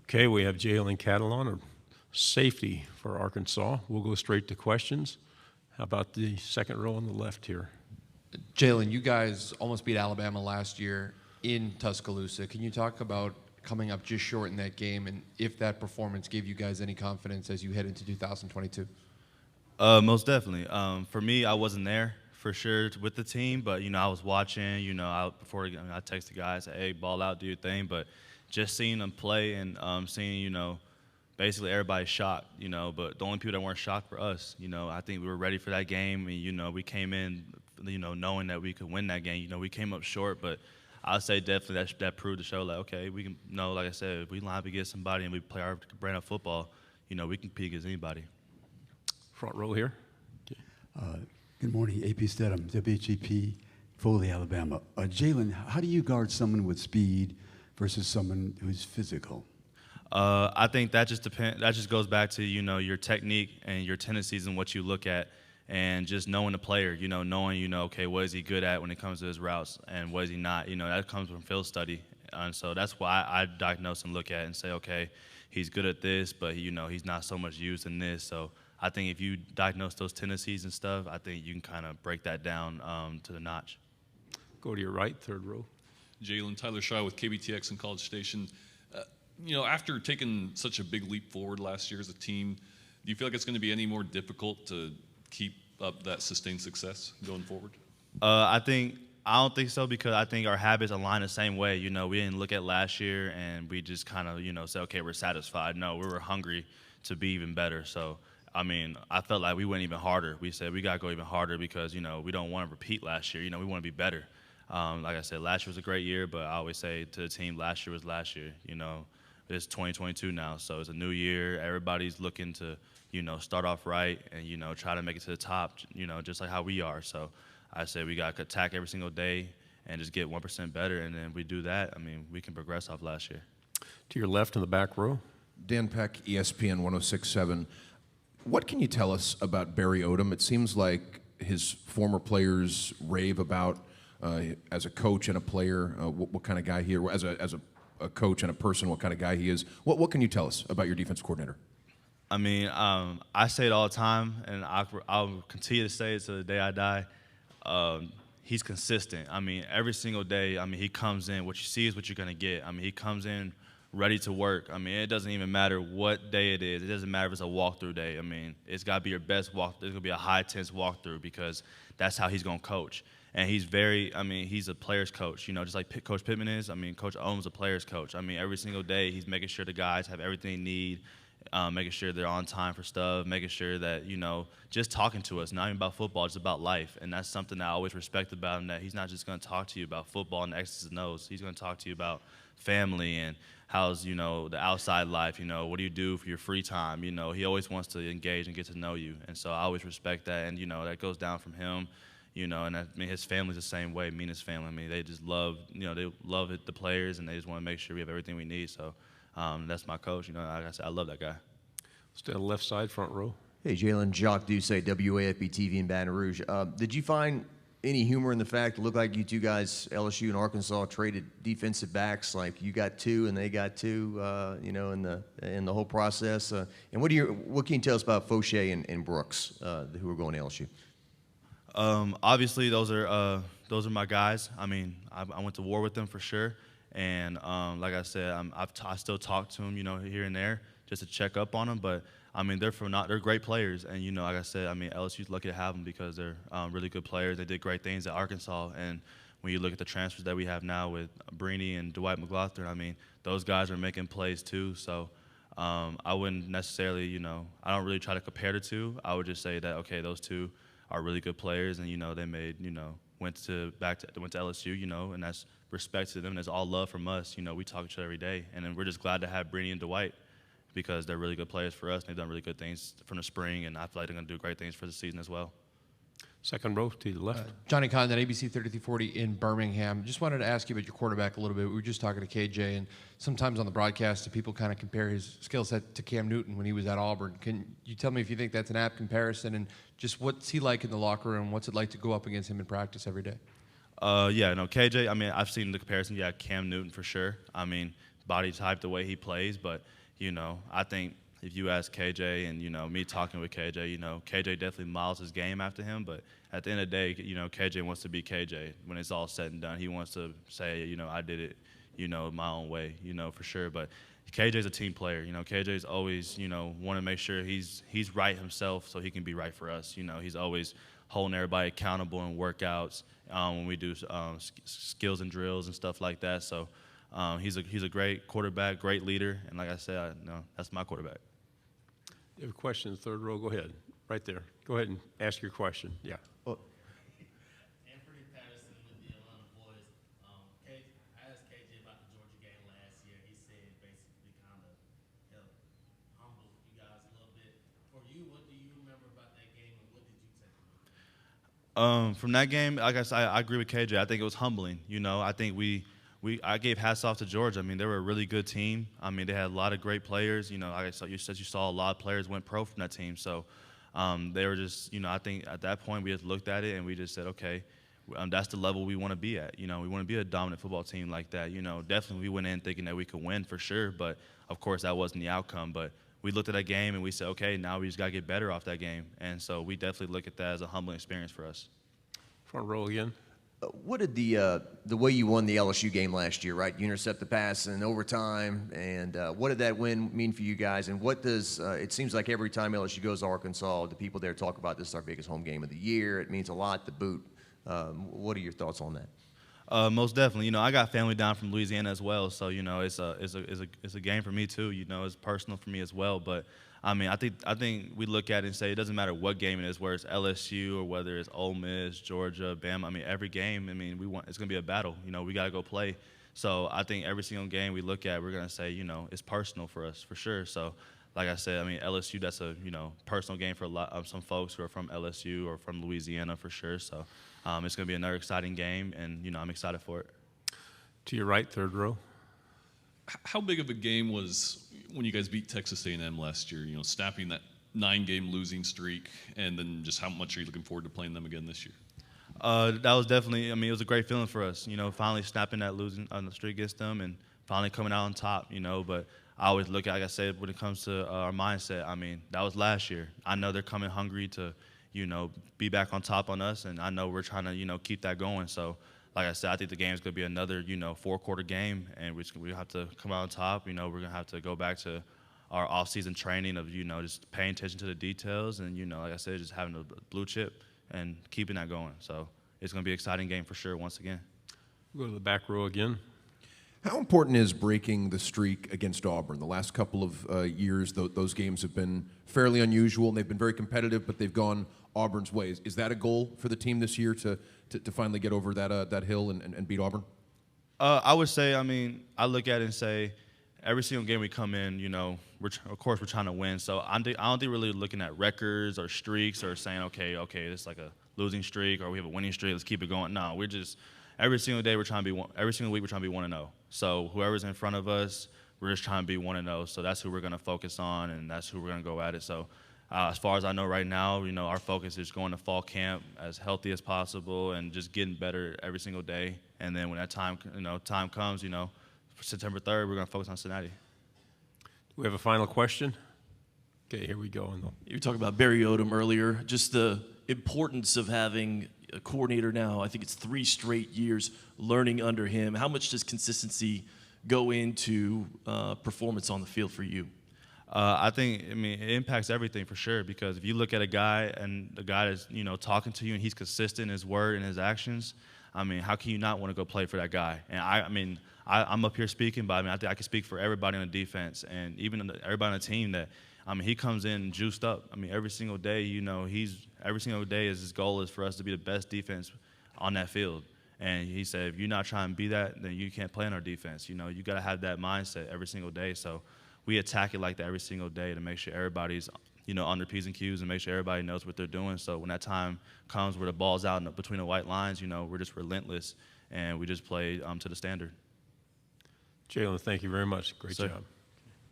Okay, we have Jalen Catalon, a safety for Arkansas. We'll go straight to questions. How about the second row on the left here? Jalen, you guys almost beat Alabama last year in Tuscaloosa. Can you talk about coming up just short in that game and if that performance gave you guys any confidence as you head into 2022? Most definitely. For me, I wasn't there for sure with the team, but I was watching. Before I texted guys, "Hey, ball out, do your thing." But just seeing them play and seeing basically everybody shocked. But the only people that weren't shocked were us. I think we were ready for that game, and we came in, knowing that we could win that game. We came up short, but I'd say definitely that proved to show, like, okay, we can. Like I said, if we line up against somebody and we play our brand of football, we can compete against anybody. Front row here. Good morning, AP Stedham, WHEP, Foley, Alabama. Jalen, how do you guard someone with speed versus someone who's physical? I think that just depends. That just goes back to your technique and your tendencies and what you look at, and just knowing the player. Knowing okay, what is he good at when it comes to his routes, and what is he not. That comes from field study, and so that's why I diagnose and look at and say, okay, he's good at this, but he's not so much used in this. So I think if you diagnose those tendencies and stuff, I think you can kind of break that down to the notch. Go to your right, third row. Jalen, Tyler Shaw with KBTX in College Station. After taking such a big leap forward last year as a team, do you feel like it's going to be any more difficult to keep up that sustained success going forward? I don't think so, because I think our habits align the same way. We didn't look at last year and we just kind of, say, okay, we're satisfied. No, we were hungry to be even better. So, I felt like we went even harder. We said we got to go even harder because, we don't want to repeat last year. We want to be better. Like I said, last year was a great year, but I always say to the team, last year was last year. It's 2022 now, so it's a new year. Everybody's looking to, start off right and, try to make it to the top, just like how we are. So I say we got to attack every single day and just get 1% better, and then we do that, we can progress off last year. To your left in the back row. Dan Peck, ESPN 106.7. What can you tell us about Barry Odom? It seems like his former players rave about as a coach and a player, what kind of guy he is, as a coach and a person, what kind of guy he is. What can you tell us about your defense coordinator? I say it all the time, and I'll continue to say it to the day I die. He's consistent. Every single day, he comes in. What you see is what you're going to get. He comes in ready to work. It doesn't even matter what day it is. It doesn't matter if it's a walkthrough day. It's got to be your best walk. It's going to be a high-tense walkthrough because that's how he's going to coach. And he's he's a player's coach, just like Coach Pittman is. Coach Ohm's a player's coach. Every single day he's making sure the guys have everything they need, making sure they're on time for stuff, making sure that, just talking to us, not even about football, it's about life. And that's something that I always respect about him, that he's not just going to talk to you about football and the X's and O's. He's going to talk to you about family and how's, the outside life, what do you do for your free time? He always wants to engage and get to know you. And so I always respect that. And, that goes down from him. And his family's the same way. Me and his family, they just love, they love the players, and they just want to make sure we have everything we need. So that's my coach. Like I said, I love that guy. Stay on the left side, front row. Hey, Jalen, Jacques Doucet, WAFB TV in Baton Rouge. Did you find any humor in the fact it looked like you two guys, LSU and Arkansas, traded defensive backs? Like you got two and they got two, in the whole process. And what can you tell us about Fauché and Brooks, who are going to LSU? Obviously, those are my guys. I went to war with them for sure, and like I said, I still talk to them, here and there, just to check up on them. But they're great players, and like I said, LSU's lucky to have them because they're really good players. They did great things at Arkansas, and when you look at the transfers that we have now with Brini and Dwight McGlothern, those guys are making plays too. So I wouldn't necessarily, I don't really try to compare the two. I would just say that okay, those two are really good players, and they made went to LSU, and that's respect to them. And it's all love from us. We talk to each other every day, and then we're just glad to have Brini and Dwight because they're really good players for us. And they've done really good things from the spring, and I feel like they're going to do great things for the season as well. Second row to the left. Johnny Condon, ABC 3340 in Birmingham. Just wanted to ask you about your quarterback a little bit. We were just talking to KJ, and sometimes on the broadcast, people kind of compare his skill set to Cam Newton when he was at Auburn. Can you tell me if you think that's an apt comparison, and just what's he like in the locker room? What's it like to go up against him in practice every day? KJ, I've seen the comparison. Yeah, Cam Newton for sure. body type, the way he plays. But, I think if you ask KJ and, me talking with KJ, KJ definitely models his game after him. But at the end of the day, KJ wants to be KJ. When it's all said and done, he wants to say, I did it, my own way, for sure. But KJ's a team player. KJ's always, want to make sure he's right himself so he can be right for us. He's always holding everybody accountable in workouts when we do skills and drills and stuff like that. So he's a great quarterback, great leader. And like I said, that's my quarterback. You have a question in the third row? Go ahead. Right there. Go ahead and ask your question. Yeah. Anthony Patterson with the Atlanta Boys. I asked KJ about the Georgia game last year. He said basically kind of helped humble you guys a little bit. For you, what do you remember about that game, and what did you take away? From that game, like I said, I agree with KJ. I think it was humbling. I think I gave hats off to Georgia. I mean, they were a really good team. I mean, they had a lot of great players. Like you said, you saw a lot of players went pro from that team. So they were just, I think at that point we just looked at it and we just said, okay, that's the level we want to be at. We want to be a dominant football team like that. Definitely we went in thinking that we could win for sure. But, of course, that wasn't the outcome. But we looked at that game and we said, okay, now we just got to get better off that game. And so we definitely look at that as a humbling experience for us. Front row again. What did the way you won the LSU game last year, right? You intercept the pass in overtime, and what did that win mean for you guys? And what does it seems like every time LSU goes to Arkansas, the people there talk about this is our biggest home game of the year. It means a lot to boot. What are your thoughts on that? Most definitely. I got family down from Louisiana as well, so it's a game for me too. It's personal for me as well. But I mean, I think we look at it and say it doesn't matter what game it is, whether it's LSU or whether it's Ole Miss, Georgia, Bama. I mean, every game. I mean, it's going to be a battle. We got to go play. So I think every single game we look at, we're going to say, it's personal for us for sure. So, like I said, I mean, LSU, that's a personal game for a lot of some folks who are from LSU or from Louisiana for sure. So it's going to be another exciting game, and I'm excited for it. To your right, third row. How big of a game was when you guys beat Texas A&M last year? Snapping that 9-game losing streak, and then just how much are you looking forward to playing them again this year? That was definitely. I mean, it was a great feeling for us. Finally snapping that losing on the streak against them, and finally coming out on top. But I always look at, like I said, when it comes to our mindset. I mean, that was last year. I know they're coming hungry to, be back on top on us, and I know we're trying to, keep that going. So. Like I said, I think the game is going to be another, 4-quarter game, and we have to come out on top. We're going to have to go back to our off-season training of, just paying attention to the details and, like I said, just having a blue chip and keeping that going. So it's going to be an exciting game for sure once again. We'll go to the back row again. How important is breaking the streak against Auburn? The last couple of years, those games have been fairly unusual, and they've been very competitive, but they've gone Auburn's way. Is that a goal for the team this year to finally get over that hill and beat Auburn? I would say, I mean, I look at it and say every single game we come in, of course we're trying to win. So I don't think we're really looking at records or streaks or saying, okay, this is like a losing streak or we have a winning streak, let's keep it going. No, we're just every single day we're trying to be every single week we're trying to be 1-0. So whoever's in front of us, we're just trying to be 1-0. So that's who we're going to focus on, and that's who we're going to go at it. So as far as I know right now, our focus is going to fall camp as healthy as possible and just getting better every single day. And then when that time comes, September 3rd, we're going to focus on Cincinnati. Do we have a final question? Okay, here we go. You were talking about Barry Odom earlier, just the importance of having a coordinator now. I think it's 3 straight years learning under him. How much does consistency go into performance on the field for you? I think, it impacts everything for sure, because if you look at a guy and the guy is, talking to you and he's consistent in his word and his actions, how can you not want to go play for that guy? And I'm up here speaking, but I think I can speak for everybody on the defense and even everybody on the team that, he comes in juiced up. Every single day, every single day his goal is for us to be the best defense on that field. And he said, if you're not trying to be that, then you can't play in our defense. You got to have that mindset every single day. So we attack it like that every single day to make sure everybody's, on their P's and Q's and make sure everybody knows what they're doing. So when that time comes where the ball's out between the white lines, we're just relentless and we just play to the standard. Jalen, thank you very much. Great job.